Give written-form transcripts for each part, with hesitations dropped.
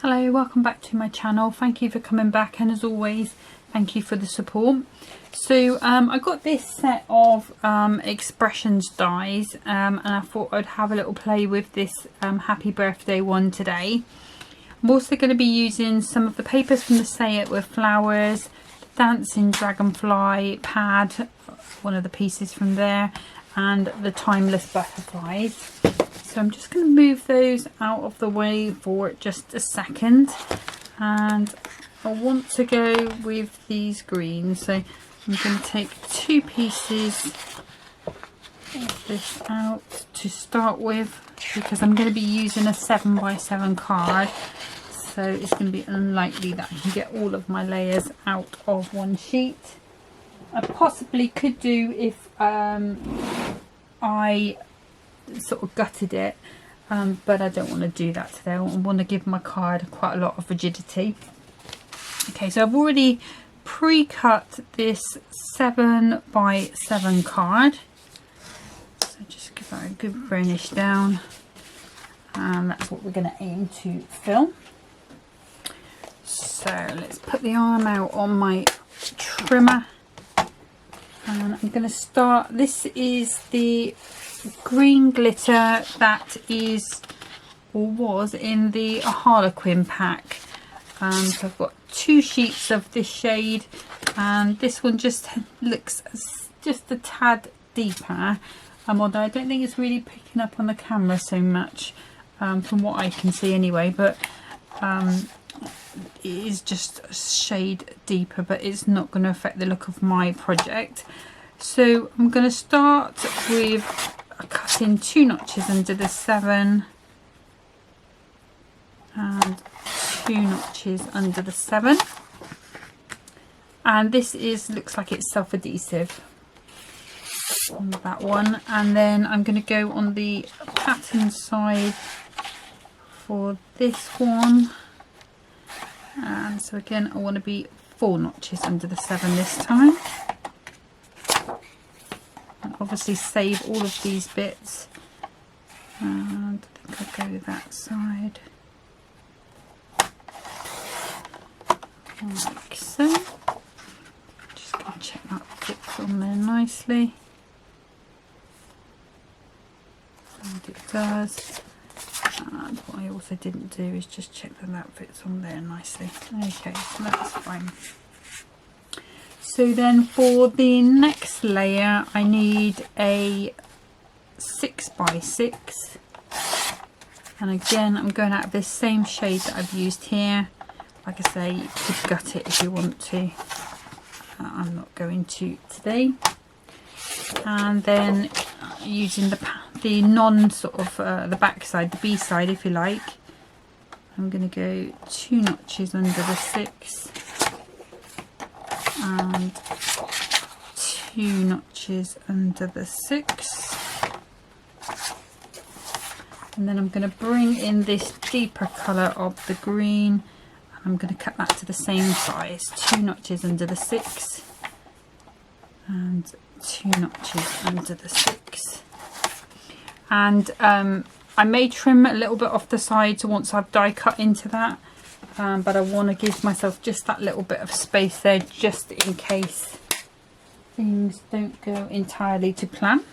Hello, welcome back to my channel. Thank you for coming back, and as always, thank you for the support. So I got this set of expressions dies, and I thought I'd have a little play with this happy birthday one today. I'm also going to be using some of the papers from the Say It with Flowers, Dancing Dragonfly pad, one of the pieces from there, and the Timeless Butterflies. So I'm just going to move those out of the way for just a second, and I want to go with these greens. So I'm going to take two pieces of this out to start with, because I'm going to be using a 7x7 card, so it's going to be unlikely that I can get all of my layers out of one sheet. I possibly could do if I sort of gutted it, but I don't want to do that today. I want to give my card quite a lot of rigidity. Okay, so I've already pre-cut this 7x7 card, so just give that a good burnish down, and that's what we're going to aim to fill. So let's put the arm out on my trimmer, and I'm going to start. This is the green glitter that is or was in the Harlequin pack. So I've got two sheets of this shade, and this one just looks just a tad deeper, although I don't think it's really picking up on the camera so much, from what I can see anyway, but it is just a shade deeper, but it's not going to affect the look of my project. So I'm going to start with cutting 2 notches under the 7 and 2 notches under the 7, and this looks like it's self-adhesive on that one. And then I'm going to go on the pattern side for this one, and so again I want to be 4 notches under the 7 this time. And obviously save all of these bits, and I think I'll go that side like so. Just going to check that fits on there nicely, and it does. And what I also didn't do is just check that that fits on there nicely. Okay, so that's fine. So then for the next layer I need a 6x6, and again I'm going out of this same shade that I've used here. Like I say, you could gut it if you want to. I'm not going to today. And then using the non sort of the back side, the B side if you like, I'm going to go 2 notches under the 6 and 2 notches under the 6, and then I'm going to bring in this deeper colour of the green, and I'm going to cut that to the same size, 2 notches under the 6 and 2 notches under the 6. And I may trim a little bit off the sides once I've die cut into that, but I want to give myself just that little bit of space there, just in case things don't go entirely to plan.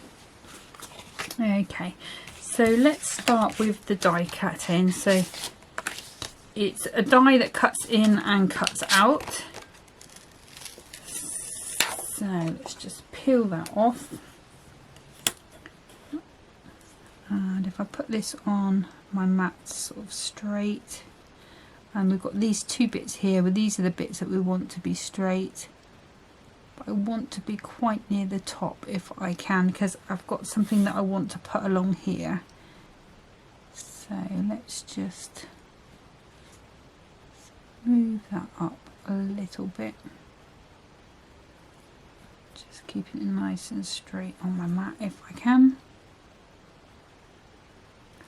Okay, so let's start with the die cutting. So it's a die that cuts in and cuts out. So let's just peel that off. And if I put this on my mat sort of straight, and we've got these 2 bits here, but these are the bits that we want to be straight. But I want to be quite near the top if I can, because I've got something that I want to put along here. So let's just move that up a little bit. Just keeping it nice and straight on my mat if I can.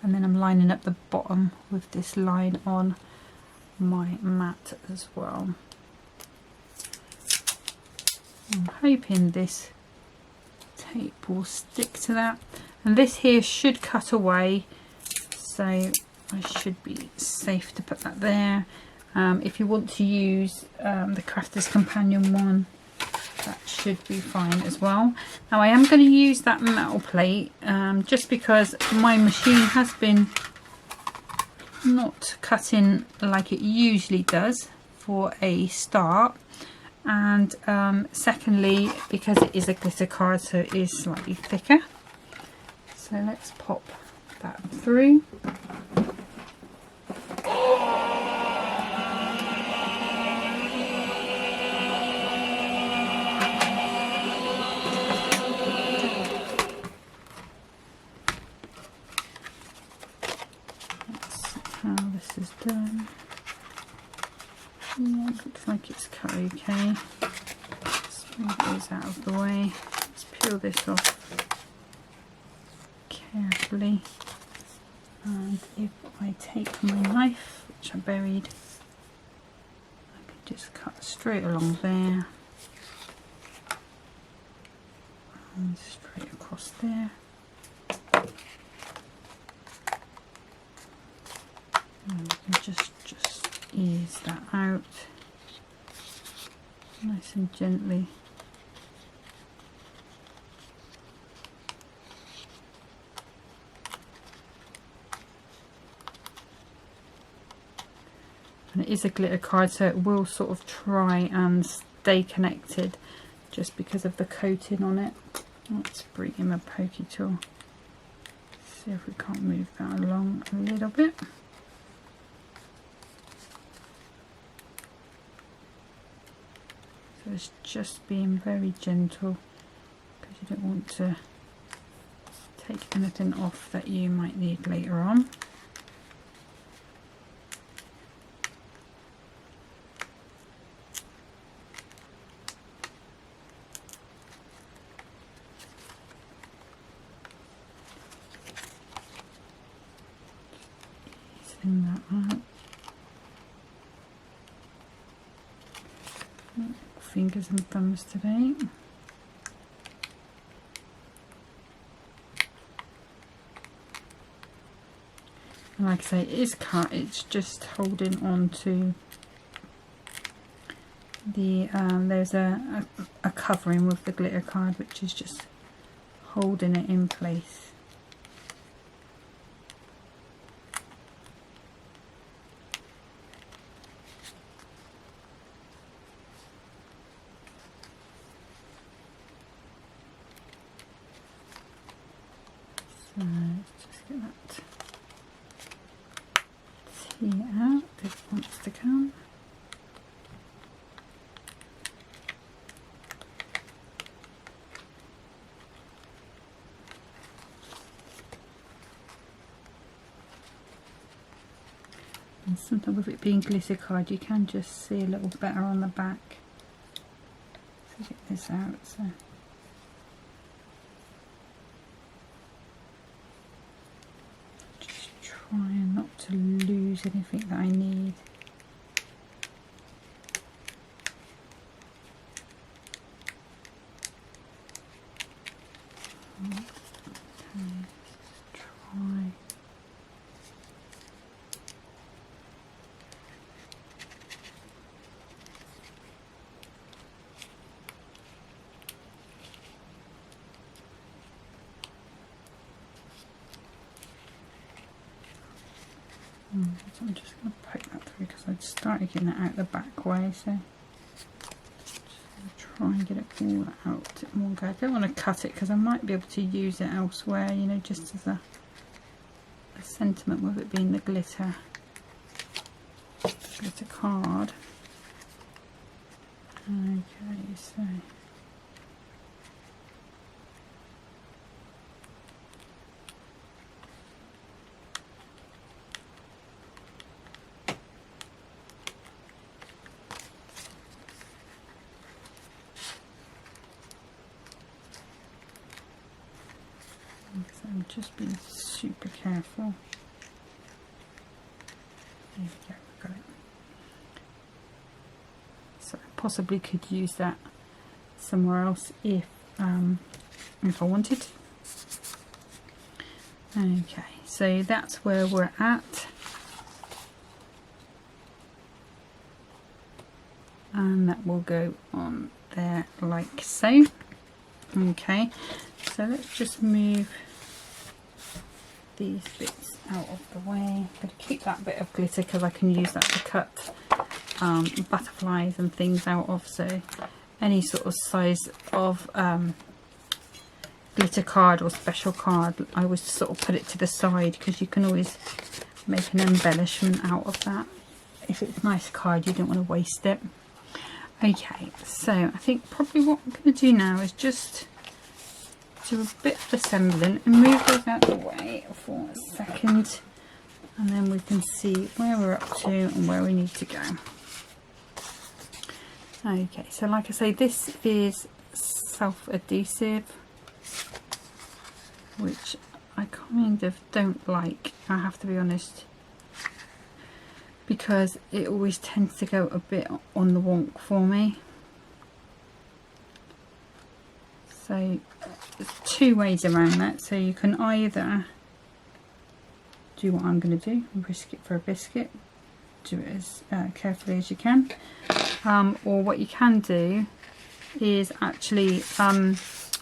And then I'm lining up the bottom with this line on my mat as well. I'm hoping this tape will stick to that, and this here should cut away, so I should be safe to put that there. If you want to use the Crafter's Companion one, that should be fine as well. Now I am going to use that metal plate just because my machine has been not cutting like it usually does for a start, and secondly because it is a glitter card, so it is slightly thicker. So let's pop that through. This is done. Yeah, looks like it's cut okay. Let's move those out of the way. Let's peel this off carefully. And if I take my knife, which I buried, I could just cut straight along there and straight across there. And we can just ease that out nice and gently. And it is a glitter card, so it will sort of try and stay connected just because of the coating on it. Let's bring in a pokey tool, see if we can't move that along a little bit. So it's just being very gentle because you don't want to take anything off that you might need later on. Easing that out. Fingers and thumbs today. And like I say, it is cut, it's just holding on to the there's a covering with the glitter card which is just holding it in place. So let's just get that tea out if it wants to come. And sometimes with it being glitter card you can just see a little better on the back. So get this out. So trying not to lose anything that I need. Okay, let's try. So I'm just going to poke that through because I started getting it out the back way, so just try and get it all out in one go. I don't want to cut it because I might be able to use it elsewhere, you know, just as a sentiment with it being the glitter card. Okay, so I'm just being super careful. There we go, got it. So I possibly could use that somewhere else if I wanted. Okay, so that's where we're at. and that will go on there like so. Okay, so let's just move these bits out of the way. I'm going to keep that bit of glitter because I can use that to cut butterflies and things out of, so any sort of size of glitter card or special card, I always sort of put it to the side because you can always make an embellishment out of that. If it's a nice card, you don't want to waste it. Okay, so I think probably what I'm going to do now is just do a bit of assembling and move those out of the way for a second, and then we can see where we're up to and where we need to go. Okay, so like I say, this is self-adhesive, which I kind of don't like, I have to be honest, because it always tends to go a bit on the wonk for me. So there's two ways around that. So you can either do what I'm going to do and risk it for a biscuit, do it as carefully as you can, or what you can do is actually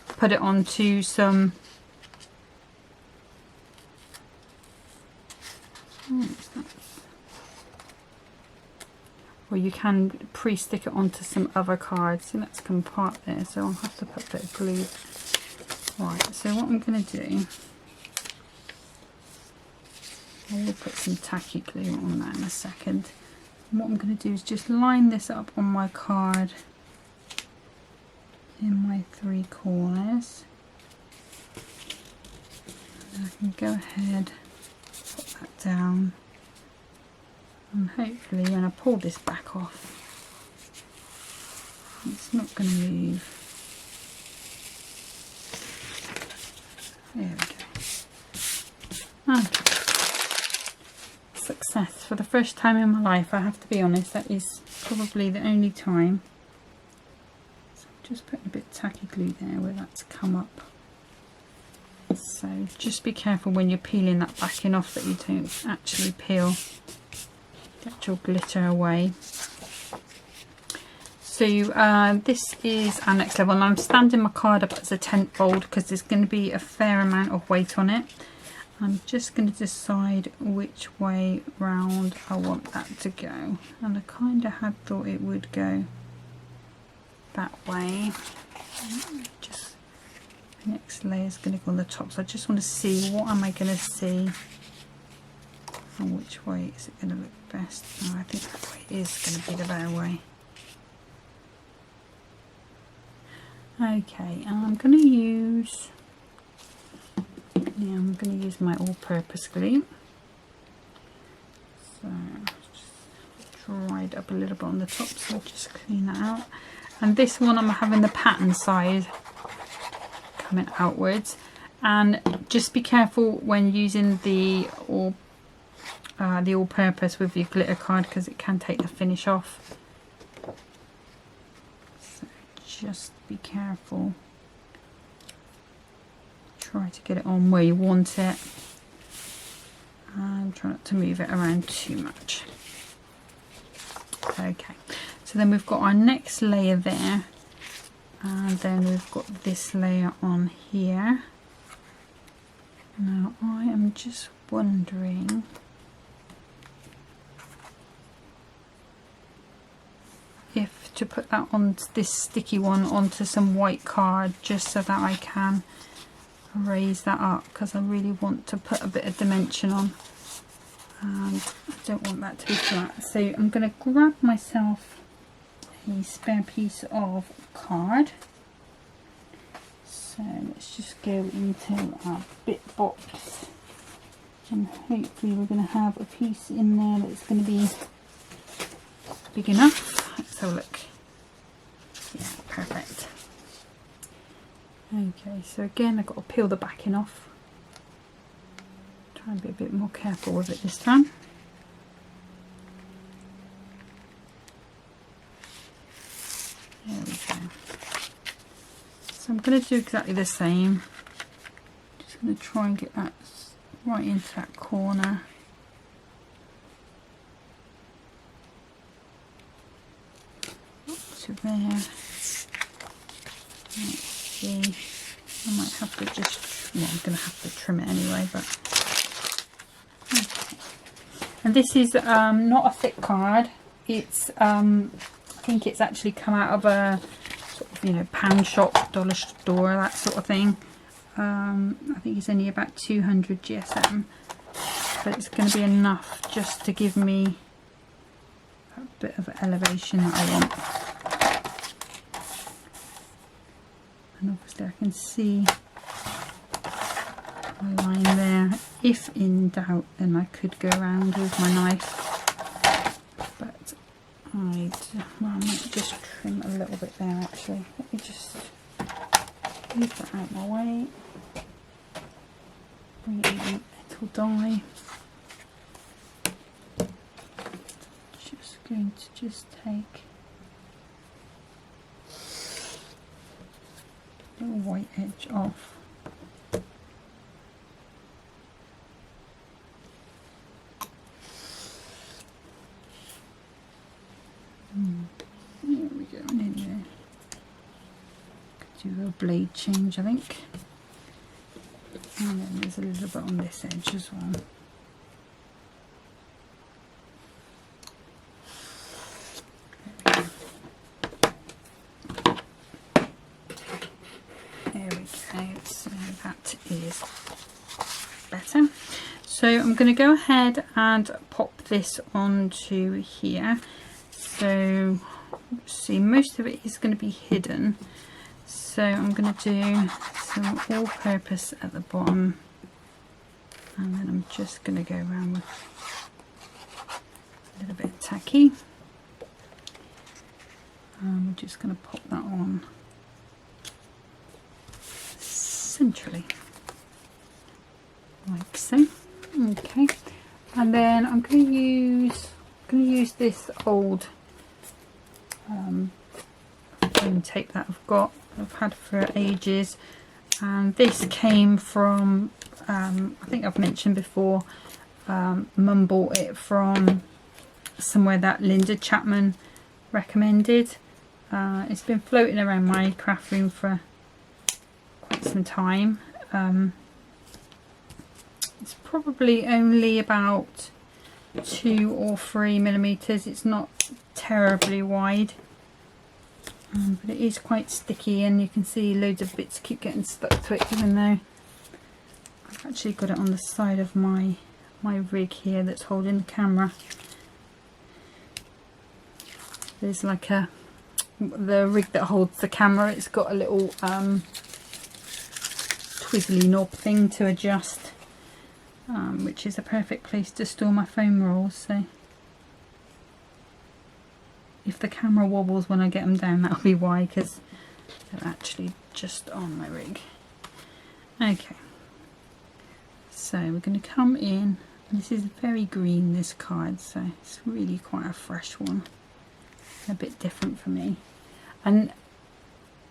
put it onto some or you can pre-stick it onto some other cards. So that's come apart there, so I'll have to put a bit of glue. Right, so what I'm going to do, I will put some tacky glue on that in a second. And what I'm going to do is just line this up on my card in my three corners. And I can go ahead, put that down, and hopefully when I pull this back off, it's not going to move. There we go. Okay. Success. For the first time in my life, I have to be honest, that is probably the only time. So I'm just putting a bit of tacky glue there where that's come up. So just be careful when you're peeling that backing off that you don't actually peel the actual glitter away. So this is our next level, and I'm standing my card up as a tent fold because there's going to be a fair amount of weight on it. I'm just going to decide which way round I want that to go, and I kind of had thought it would go that way. Just the next layer is going to go on the top, so I just want to see what am I going to see and which way is it going to look best. Oh, I think that way is going to be the better way. Okay, and I'm going to use my all-purpose glue. So just dried up a little bit on the top, so I'll just clean that out. And this one I'm having the pattern side coming outwards, and just be careful when using the all-purpose with your glitter card because it can take the finish off. So just be careful. Try to get it on where you want it, and try not to move it around too much. Okay, so then we've got our next layer there, and then we've got this layer on here. Now I am just wondering if to put that on this sticky one onto some white card, just so that I can raise that up, because I really want to put a bit of dimension on, and I don't want that to be flat. So I'm going to grab myself a spare piece of card. So let's just go into our bit box, and hopefully we're going to have a piece in there that's going to be big enough. Let's have a look. Yeah, perfect. Okay, so again I've got to peel the backing off. Try and be a bit more careful with it this time. There we go. So I'm going to do exactly the same. Just going to try and get that right into that corner. to there. Let's see. I might have to just, well, I'm going to have to trim it anyway, but okay. And this is not a thick card. It's I think it's actually come out of a sort of, you know, pound shop, dollar store, that sort of thing. I think it's only about 200 GSM, but it's going to be enough just to give me a bit of elevation that I want. And obviously I can see a line there. If in doubt, then I could go around with my knife, but I might just trim a little bit there actually. Let me just move that out of my way. Bring in a little die. Just going to take a little white edge off. There we go, and in there. Could do a blade change, I think. And then there's a little bit on this edge as well. There we go. So that is better. So I'm going to go ahead and pop this onto here. So see, most of it is going to be hidden. So I'm going to do some all-purpose at the bottom, and then I'm just going to go around with a little bit of tacky. And we're just going to pop that on centrally, like so. Okay, and then I'm going to use this old foam tape that I've had for ages, and this came from I think I've mentioned before, Mum bought it from somewhere that Linda Chapman recommended. It's been floating around my craft room for quite some time. It's probably only about 2 or 3 millimeters. It's not terribly wide, but it is quite sticky, and you can see loads of bits keep getting stuck to it, even though I've actually got it on the side of my rig here that's holding the camera. There's like the rig that holds the camera, it's got a little twizzly knob thing to adjust, which is a perfect place to store my foam rolls. So if the camera wobbles when I get them down, that'll be why, because they're actually just on my rig. Okay, so we're going to come in, and this is very green, this card, so it's really quite a fresh one, a bit different for me. And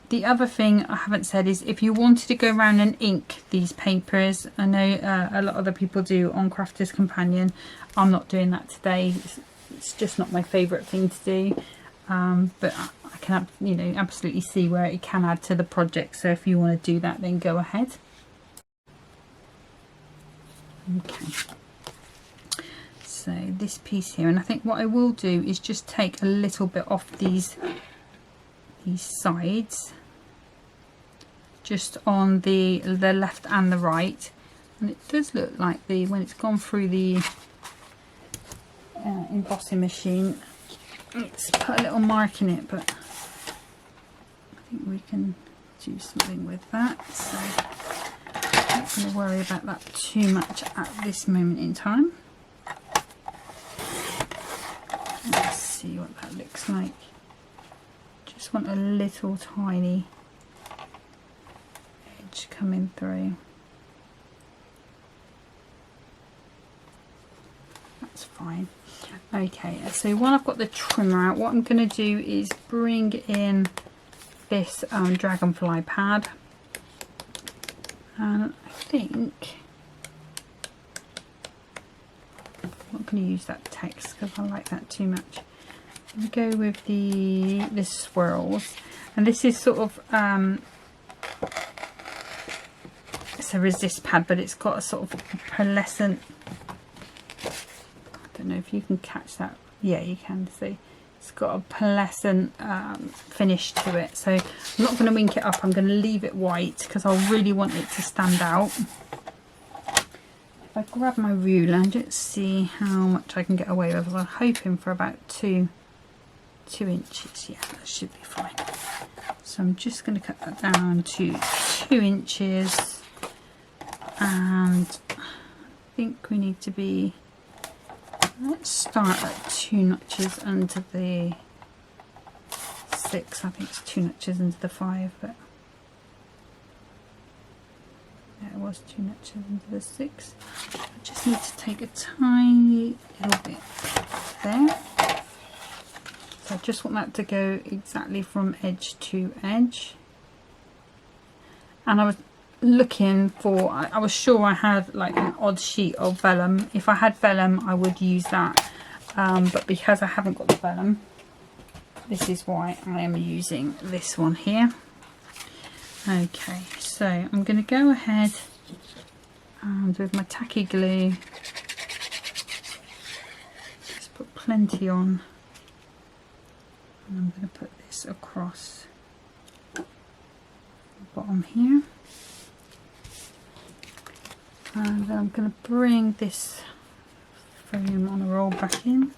the other thing I haven't said is, if you wanted to go around and ink these papers, I know a lot of other people do on Crafter's Companion. I'm not doing that today. It's just not my favourite thing to do, but I can, you know, absolutely see where it can add to the project. So if you want to do that, then go ahead. Okay. So this piece here, and I think what I will do is just take a little bit off these sides, just on the left and the right, and it does look like when it's gone through the embossing machine, it's put a little mark in it, but I think we can do something with that, so I'm not going to worry about that too much at this moment in time. Let's see what that looks like. Just want a little tiny edge coming through. That's fine. Okay, so while I've got the trimmer out, what I'm going to do is bring in this dragonfly pad, and I think I'm not going to use that text because I like that too much. I'm going to go with the swirls, and this is sort of it's a resist pad, but it's got a sort of pearlescent, I don't know if you can catch that, yeah you can see, it's got a pearlescent finish to it, so I'm not going to wink it up, I'm going to leave it white because I really want it to stand out. If I grab my ruler and just see how much I can get away with, I'm hoping for about 2 inches, yeah that should be fine. So I'm just going to cut that down to 2 inches, and I think we need to be, let's start at 2 notches under the 6, I think it's 2 notches into the 5, but yeah, it was 2 notches into the 6. I just need to take a tiny little bit there. So I just want that to go exactly from edge to edge. And I was looking for, I was sure I had like an odd sheet of vellum. If I had vellum I would use that, but because I haven't got the vellum, this is why I am using this one here. Okay, so I'm going to go ahead and with my tacky glue just put plenty on, and I'm going to put this across the bottom here, and then I'm going to bring this foam on a roll back in,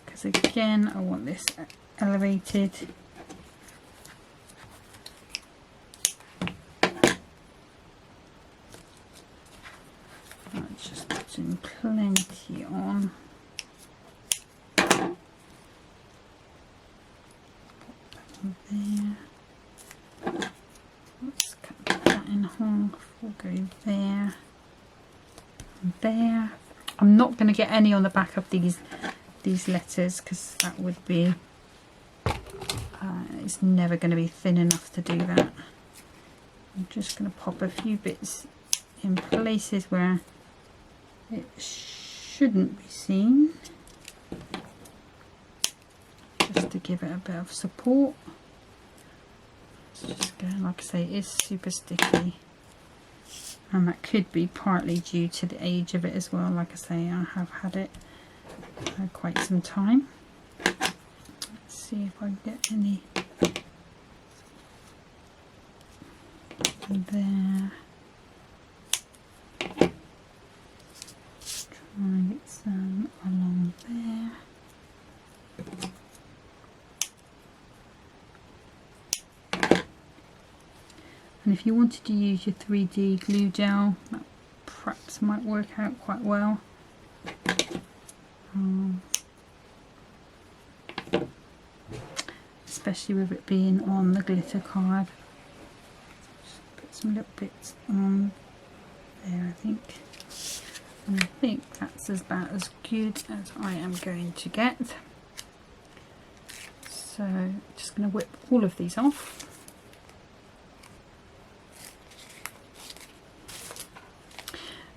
because again I want this elevated. Just putting plenty on. There. Let's cut that in half. We'll go there and there. I'm not going to get any on the back of these letters because that would be it's never going to be thin enough to do that. I'm just going to pop a few bits in places where it shouldn't be seen, just to give it a bit of support. It's just going, like I say, it is super sticky, and that could be partly due to the age of it as well. Like I say, I have had it quite some time. Let's see if I can get any there. Try and get some along there. And if you wanted to use your 3D glue gel, that perhaps might work out quite well. Especially with it being on the glitter card. Just put some little bits on there, I think. And I think that's about as good as I am going to get. So just going to whip all of these off.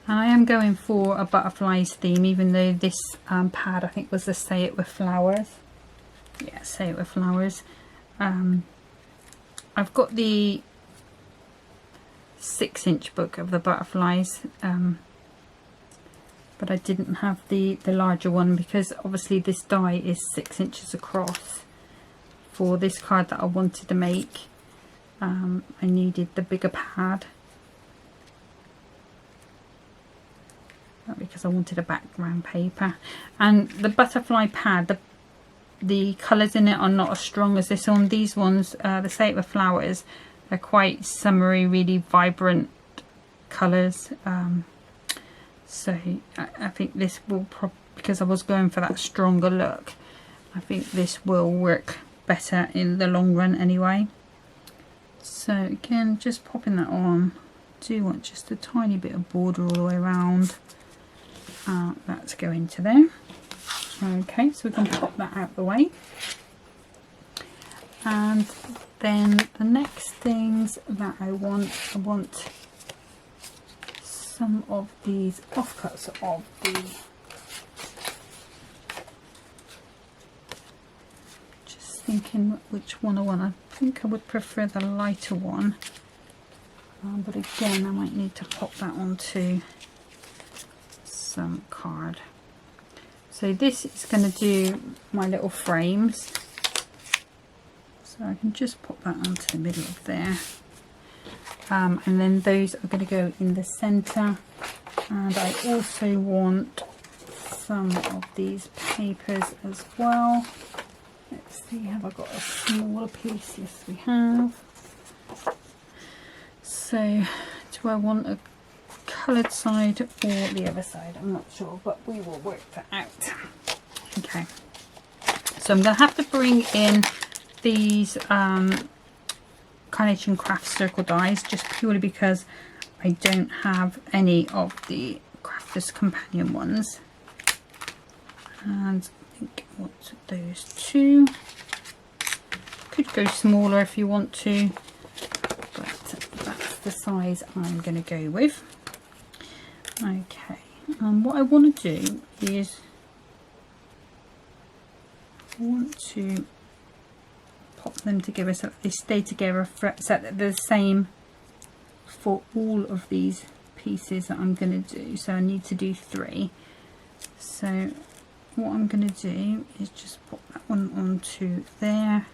And I am going for a butterflies theme, even though this pad I think was the Say It With Flowers. Yeah, Say It With Flowers. I've got the 6-inch book of the butterflies, but I didn't have the larger one because obviously this die is 6 inches across. For this card that I wanted to make, I needed the bigger pad, because I wanted a background paper. And the butterfly pad, the colours in it are not as strong as this one. These ones, the Say It With Flowers, they're quite summery, really vibrant colours. So I think this will because I was going for that stronger look, I think this will work better in the long run anyway. So again, just popping that on. Do want just a tiny bit of border all the way around. That's going into there. Okay, so we can pop that out the way. And then the next things that I want some of these offcuts of thinking which one I want. I think I would prefer the lighter one, but again I might need to pop that onto some card. So this is going to do my little frames, so I can just pop that onto the middle of there, and then those are going to go in the center. And I also want some of these papers as well. Let's see, have I got a smaller piece? Yes, we have. So do I want a coloured side or the other side? I'm not sure, but we will work that out. Okay, so I'm going to have to bring in these Carnation Craft circle dies, just purely because I don't have any of the Crafter's Companion ones. And I think I want those two. Could go smaller if you want to, but that's the size I'm going to go with. Okay, what I want to do is I want to pop them together so that they stay together, so that they're the same for all of these pieces that I'm going to do. So I need to do 3. So what I'm going to do is just pop that one onto there.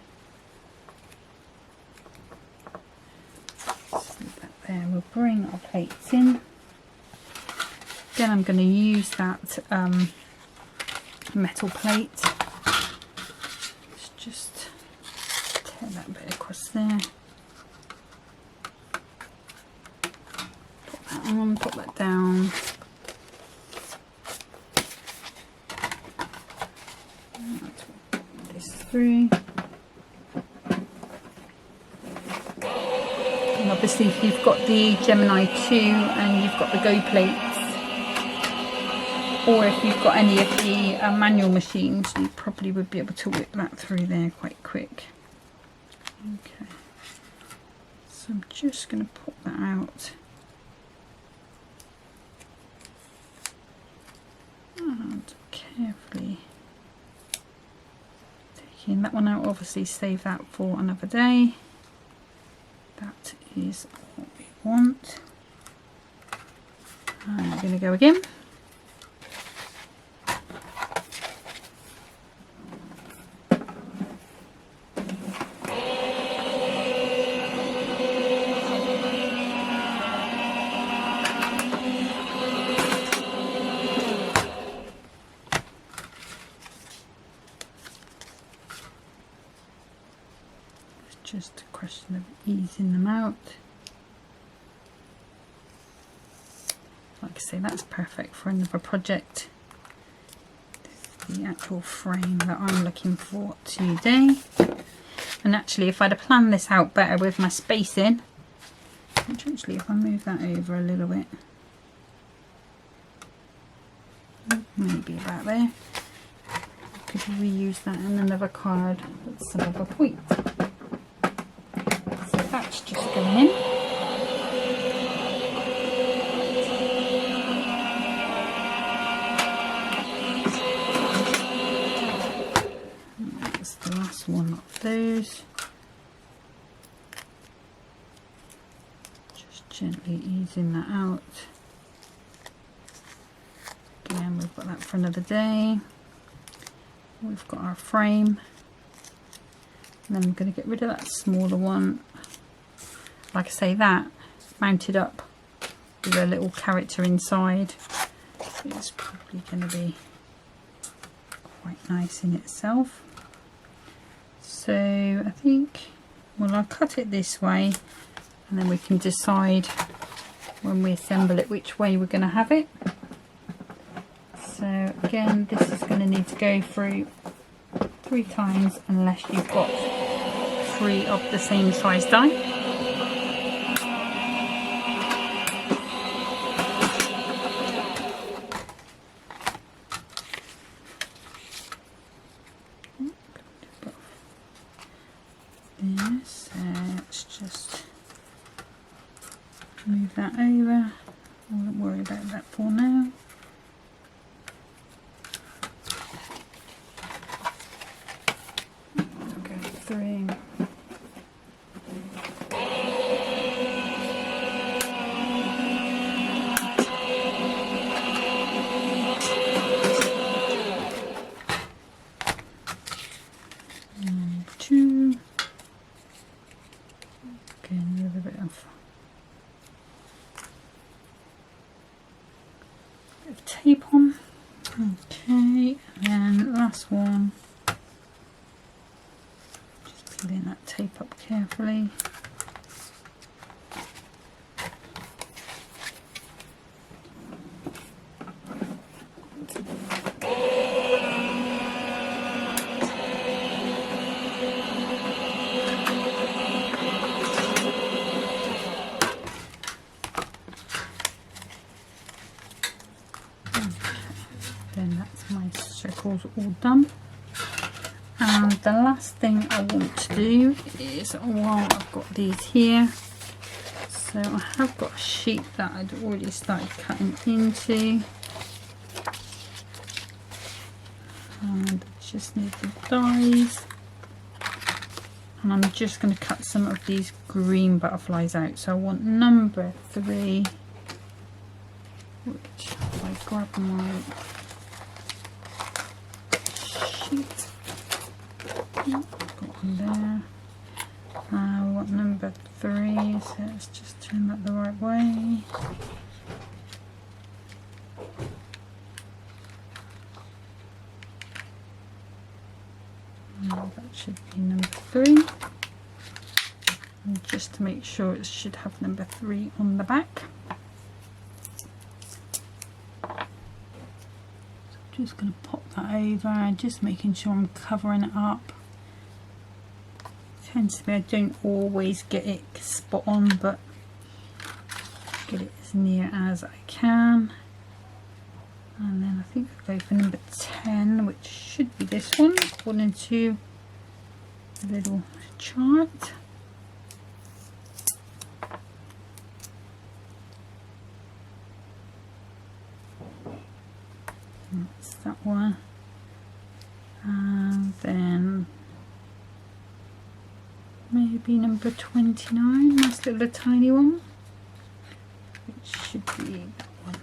So that there, we'll bring our plates in. Then I'm going to use that metal plate. Let's just tear that bit across there. Put that on, put that down. This through. And obviously if you've got the Gemini 2 and you've got the Go plates, or if you've got any of the manual machines, you probably would be able to whip that through there quite quick. Okay, so I'm just going to pop that out. And carefully taking that one out, obviously save that for another day. That is what we want. And I'm going to go again. Just a question of easing them out. Like I say, that's perfect for another project. This is the actual frame that I'm looking for today. And actually, if I'd have planned this out better with my spacing, which actually if I move that over a little bit, maybe about there, I could reuse that in another card at some other point. That's just going in. That's the last one of those. Just gently easing that out. Again, we've got that for another day. We've got our frame. And then I'm going to get rid of that smaller one. Like I say, that mounted up with a little character inside, it's probably going to be quite nice in itself. So I think, well, I'll cut it this way and then we can decide when we assemble it which way we're going to have it. So again, this is going to need to go through 3 times unless you've got 3 of the same size die. Let's just move that over. I won't worry about that for now. 3. Number 2. Again, a little bit of tape on. Okay, and then last one. Just peeling that tape up carefully. Then that's my circles all done, and the last thing I want to do is, while I've got these here, so I have got a sheet that I'd already started cutting into, and I just need the dies, and I'm just going to cut some of these green butterflies out. So I want number 3, which if I grab my sheet, got one there. I want number 3, so let's just turn that the right way. That should be number 3. And just to make sure, it should have number 3 on the back. Just going to pop that over, just making sure I'm covering it up. Tends to be, I don't always get it spot on, but get it as near as I can. And then I think I'll go for number 10, which should be this one, according to the little chart. That's that one, and then maybe number 29, nice little tiny one, which should be that one.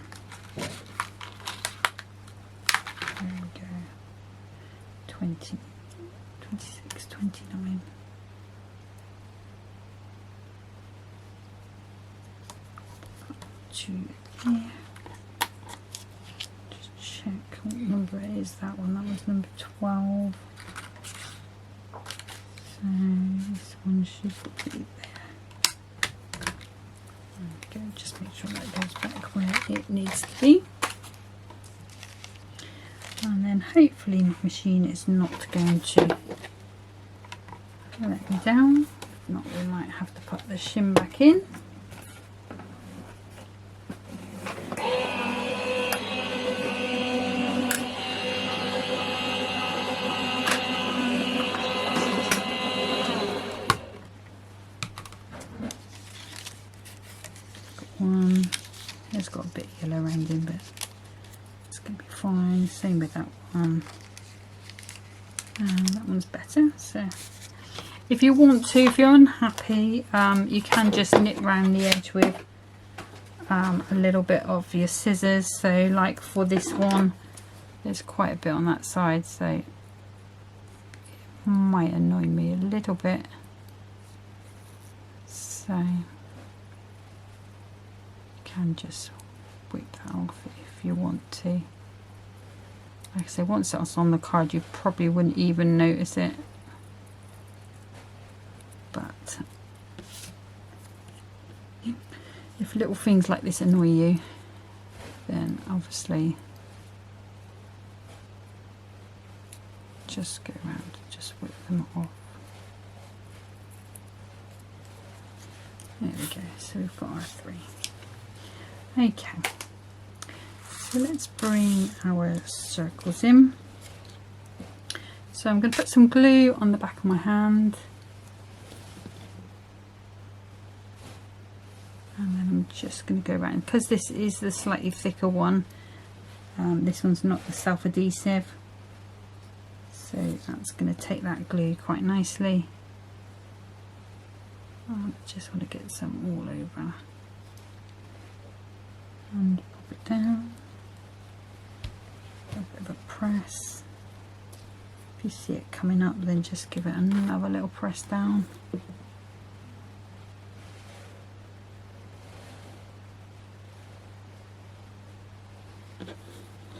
There we go, 20, 26, 29. To here. Check what number it is. That one, that was number 12, so this one should be there. Okay, just make sure that goes back where it needs to be, and then hopefully my machine is not going to let me down. If not, we might have to put the shim back in. One, it's got a bit yellow around him, but it's going to be fine. Same with that one, and that one's better. So if you want to, if you're unhappy, you can just nip round the edge with a little bit of your scissors. So like for this one, there's quite a bit on that side, so it might annoy me a little bit. So can just whip that off if you want to. Like I say, once that's on the card, you probably wouldn't even notice it, but if little things like this annoy you, then obviously just go around, just whip them off. There we go, so we've got our 3. Okay, so let's bring our circles in. So I'm going to put some glue on the back of my hand, and then I'm just going to go around, because this is the slightly thicker one. This one's not the self-adhesive, so that's going to take that glue quite nicely. I just want to get some all over and pop it down, a bit of a press. If you see it coming up, then just give it another little press down.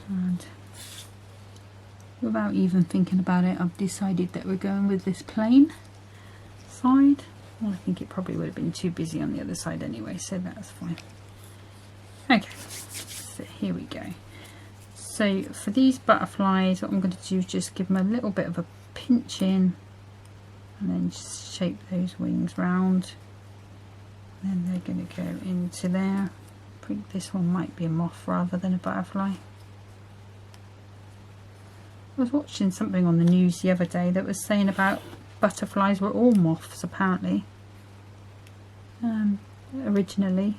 And without even thinking about it, I've decided that we're going with this plain side. Well, I think it probably would have been too busy on the other side anyway, so that's fine. Okay, so here we go. So for these butterflies, what I'm going to do is just give them a little bit of a pinch in and then just shape those wings round. Then they're going to go into there. I think this one might be a moth rather than a butterfly. I was watching something on the news the other day that was saying about butterflies were all moths apparently. Originally,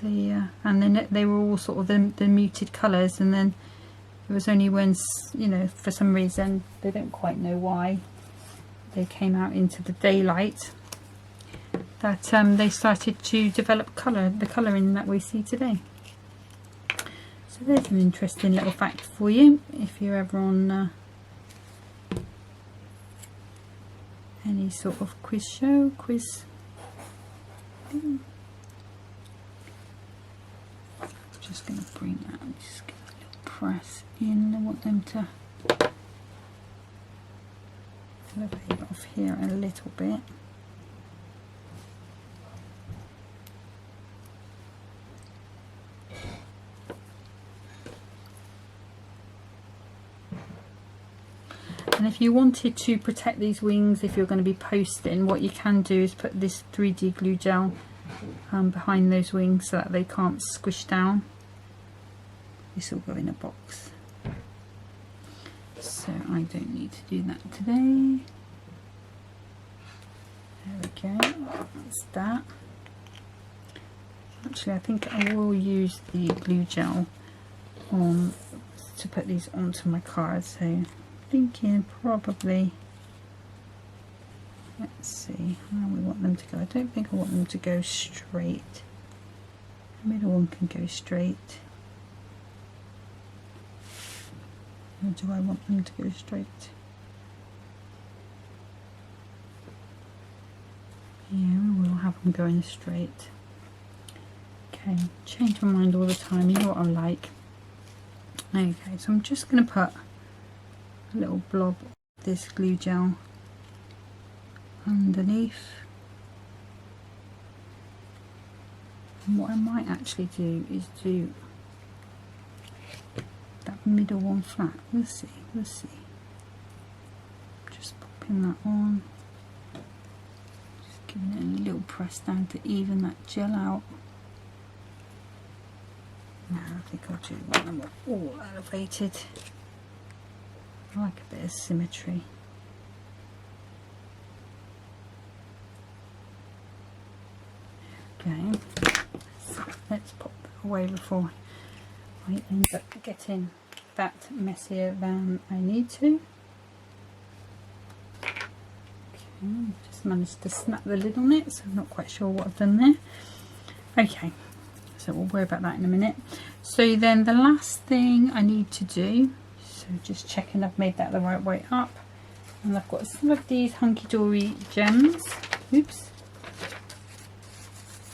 and then they were all sort of the muted colours, and then it was only when, you know, for some reason they don't quite know why they came out into the daylight, that they started to develop colour, the colouring that we see today. So there's an interesting little fact for you if you're ever on any sort of quiz. Just going to bring that, just give a little press in. I want them to elevate off here a little bit. And if you wanted to protect these wings, if you're going to be posting, what you can do is put this 3D glue gel behind those wings so that they can't squish down. This will go in a box, so I don't need to do that today. There we go, that's that. Actually, I think I will use the glue gel on to put these onto my card, so I'm thinking probably, let's see how we want them to go. I don't think I want them to go straight. The middle one can go straight. Or do I want them to go straight? Yeah, we will have them going straight. Okay, change my mind all the time, you know what I'm like. Okay, so I'm just going to put a little blob of this glue gel underneath. And what I might actually do is do that middle one flat. We'll see. Just popping that on, just giving it a little press down to even that gel out. Now I think I'll do want them all elevated. I like a bit of symmetry. Okay, so let's pop that away before I end up getting that messier than I need to. Okay, just managed to snap the lid on it, so I'm not quite sure what I've done there. Okay, so we'll worry about that in a minute. So then the last thing I need to do, so just checking I've made that the right way up, and I've got some of these Hunky Dory gems. Oops.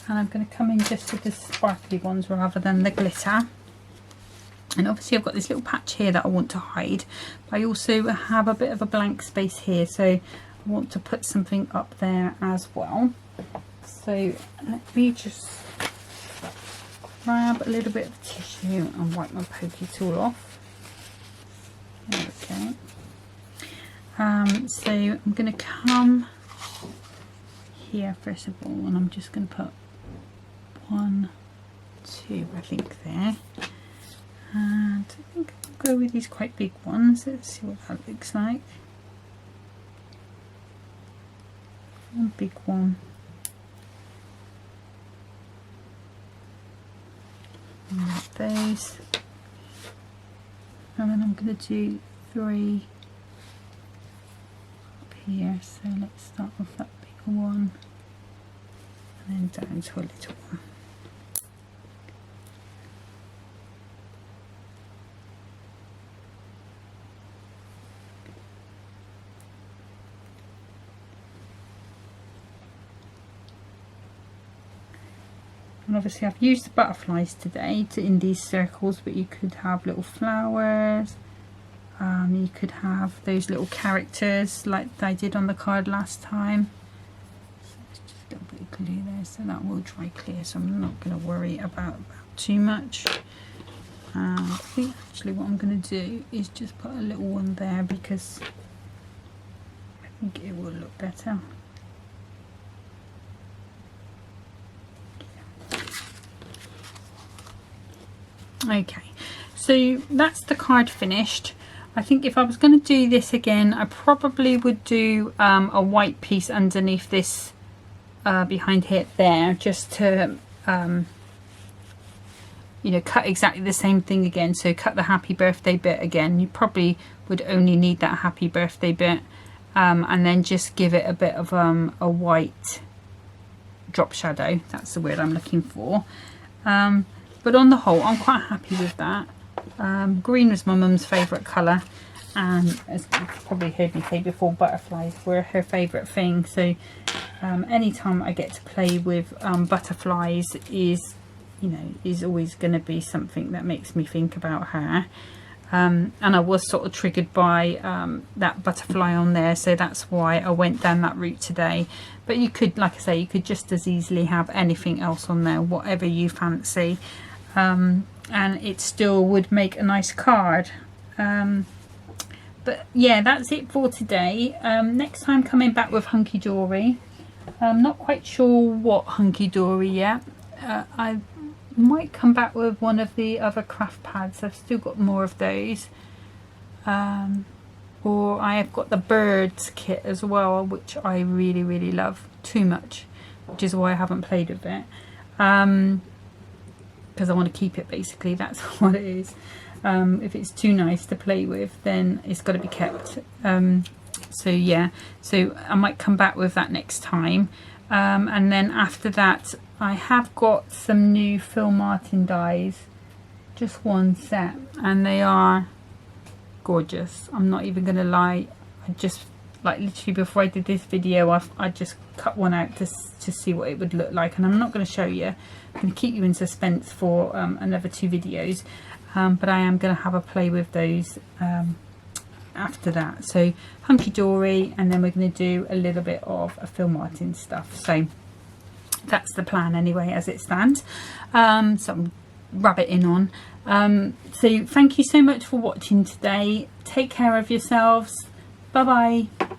And I'm going to come in just with the sparkly ones rather than the glitter. And obviously I've got this little patch here that I want to hide, but I also have a bit of a blank space here, so I want to put something up there as well. So let me just grab a little bit of tissue and wipe my pokey tool off. There we go. So I'm going to come here first of all, and I'm just going to put 1, 2, I think there. And I think I'll go with these quite big ones. Let's see what that looks like. One big one. And those. And then I'm going to do 3 up here. So let's start with that big one. and then down to a little one. And obviously I've used the butterflies today in these circles, but you could have little flowers, you could have those little characters like I did on the card last time. So it's just a little bit of glue there, so that will dry clear, so I'm not going to worry about that too much. I think actually what I'm going to do is just put a little one there, because I think it will look better. Okay, so that's the card finished. I think if I was going to do this again, I probably would do a white piece underneath this behind here there, just to you know, cut exactly the same thing again. So cut the happy birthday bit again. You probably would only need that happy birthday bit, and then just give it a bit of a white drop shadow. That's the word I'm looking for. But on the whole, I'm quite happy with that. Green was my mum's favourite colour, and as you've probably heard me say before, butterflies were her favourite thing. So anytime I get to play with butterflies is always going to be something that makes me think about her. And I was sort of triggered by that butterfly on there, so that's why I went down that route today. But you could, like I say, you could just as easily have anything else on there, whatever you fancy. And it still would make a nice card. But yeah, that's it for today. Next time, coming back with Hunky Dory. I'm not quite sure what Hunky Dory yet. I might come back with one of the other craft pads. I've still got more of those. Or I have got the birds kit as well, which I really, really love too much, which is why I haven't played with it. Because I want to keep it, basically. That's what it is. If it's too nice to play with, then it's got to be kept. So yeah, so I might come back with that next time. And then after that, I have got some new Phil Martin dies, just one set, and they are gorgeous. I'm not even gonna lie, I just, like, literally before I did this video, I just cut one out to see what it would look like, and I'm not going to show you. I'm going to keep you in suspense for another 2 videos, but I am going to have a play with those after that. So Hunky Dory, and then we're going to do a little bit of a Phil Martin stuff. So that's the plan anyway, as it stands. So I'm rabbiting on. So thank you so much for watching today. Take care of yourselves. Bye bye.